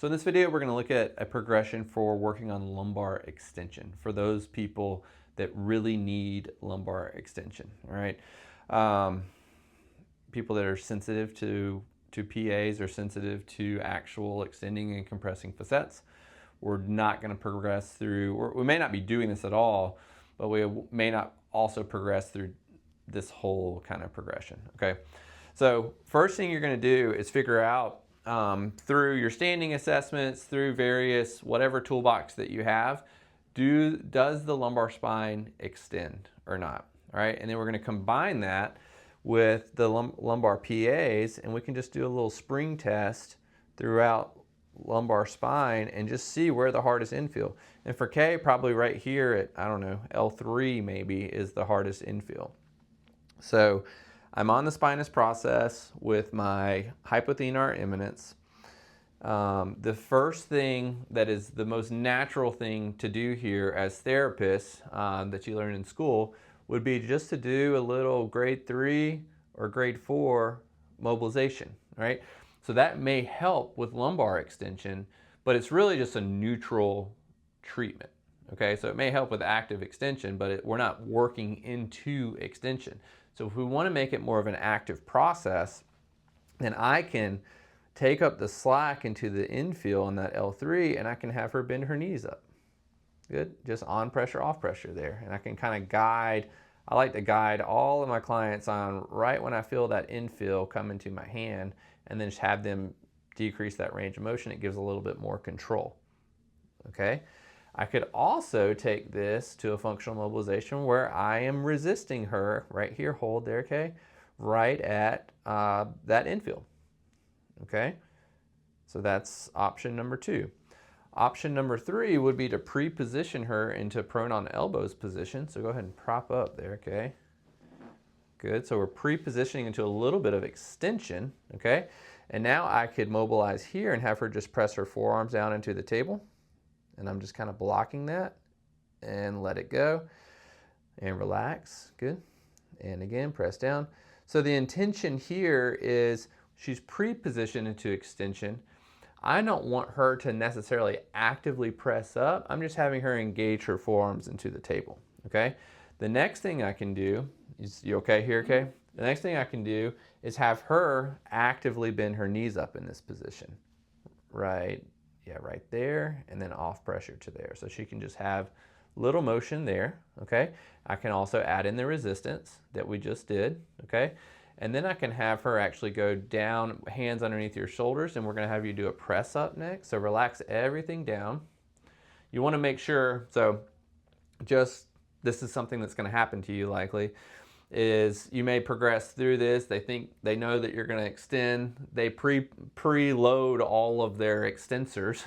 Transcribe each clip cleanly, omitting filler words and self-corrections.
So in this video, we're going to look at a progression for working on lumbar extension for those people that really need lumbar extension, all right? People that are sensitive to PAs or sensitive to actual extending and compressing facets. We're not going to progress through, or we may not be doing this at all, but we may not also progress through this whole kind of progression, okay? So first thing you're going to do is figure out through your standing assessments, through various whatever toolbox that you have, does the lumbar spine extend or not, all right? And then we're going to combine that with the lumbar PAs, and we can just do a little spring test throughout lumbar spine and just see where the hardest infill. And for K, probably right here at, I don't know, L3 maybe is the hardest infill. So I'm on the spinous process with my hypothenar eminence. The first thing that is the most natural thing to do here as therapists that you learn in school would be just to do a little grade 3 or grade 4 mobilization, right? So that may help with lumbar extension, but it's really just a neutral treatment, okay? So it may help with active extension, but we're not working into extension. So if we want to make it more of an active process, then I can take up the slack into the infill on that L3, and I can have her bend her knees up. Good, just on pressure, off pressure there. And I can kind of guide, I like to guide all of my clients on right when I feel that infill come into my hand, and then just have them decrease that range of motion. It gives a little bit more control, okay? I could also take this to a functional mobilization where I am resisting her right here, hold there, okay? Right at that infill, okay? So that's option number 2. Option number 3 would be to pre-position her into prone on elbows position. So go ahead and prop up there, okay? Good, so we're pre-positioning into a little bit of extension, okay? And now I could mobilize here and have her just press her forearms down into the table. And I'm just kind of blocking that and let it go and relax. Good. And again, press down. So the intention here is she's pre-positioned into extension. I don't want her to necessarily actively press up. I'm just having her engage her forearms into the table. Okay. The next thing I can do is, you okay here, okay? The next thing I can do is have her actively bend her knees up in this position. Right. Yeah, right there, and then off pressure to there. So she can just have little motion there, okay? I can also add in the resistance that we just did, okay? And then I can have her actually go down, hands underneath your shoulders, and we're gonna have you do a press up next. So relax everything down. You wanna make sure, so just, this is something that's gonna happen to you likely, is you may progress through this. They know that you're going to extend. They preload all of their extensors.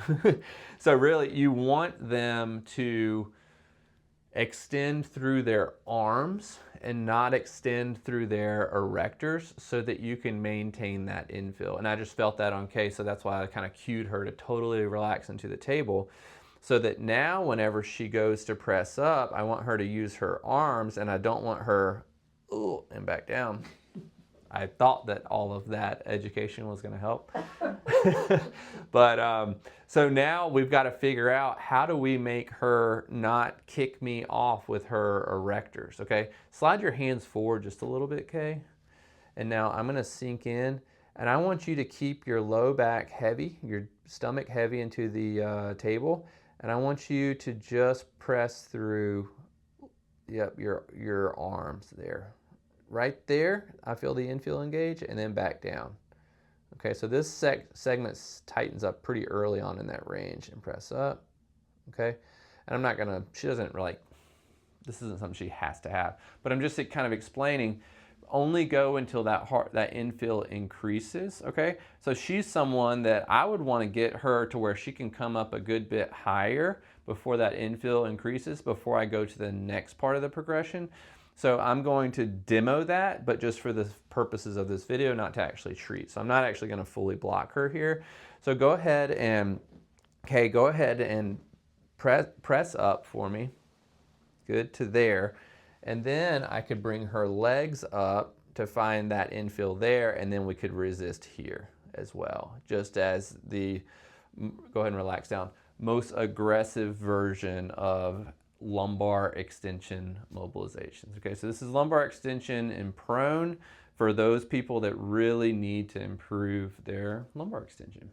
So really you want them to extend through their arms and not extend through their erectors so that you can maintain that infill. And I just felt that on Kay, so that's why I kind of cued her to totally relax into the table, so that now whenever she goes to press up, I want her to use her arms, and I don't want her and back down. I thought that all of that education was going to help. But so now we've got to figure out, how do we make her not kick me off with her erectors, okay? Slide your hands forward just a little bit, Kay. And now I'm going to sink in, and I want you to keep your low back heavy, your stomach heavy into the table, and I want you to just press through, yep, your arms there. Right there, I feel the infill engage, and then back down. Okay, so this segment tightens up pretty early on in that range, and press up, okay? And I'm not gonna, she doesn't really, this isn't something she has to have, but I'm just kind of explaining, only go until that infill increases, okay? So she's someone that I would want to get her to where she can come up a good bit higher before that infill increases, before I go to the next part of the progression. So I'm going to demo that, but just for the purposes of this video, not to actually treat. So I'm not actually going to fully block her here. So go ahead and, okay, go ahead and press up for me. Good, to there. And then I could bring her legs up to find that infill there, and then we could resist here as well, just as the go ahead and relax down, most aggressive version of lumbar extension mobilizations. Okay, so this is lumbar extension in prone for those people that really need to improve their lumbar extension.